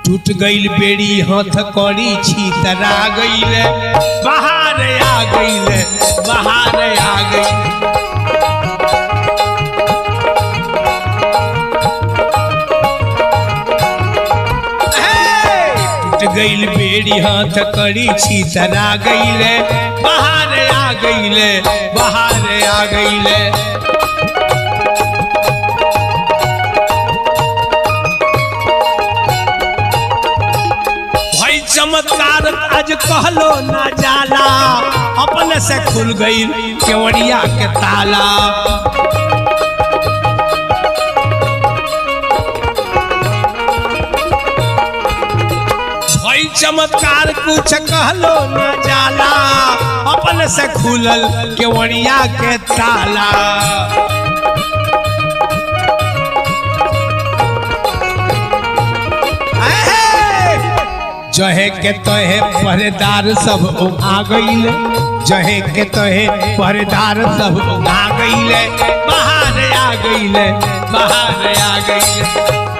टूट गईल बेड़ी हाथ कड़ी छीतरा गईल बाहर आ गईल बाहर आ गईल टूट गईल बेड़ी हाथ कड़ी छीतरा गईल बाहर आ गईल बाहर आ गईल चमत्कार आज कहलो ना जाला अपने से खुल गई केवड़िया के ताला भाई चमत्कार कुछ कहलो ना जाला अपने से खुलल केवड़िया के ताला जहे के तहे पहरेदार सब आ गईले जहे के तहे पहरेदार सब आ गईले बाहर आ गईले बाहर आ गईले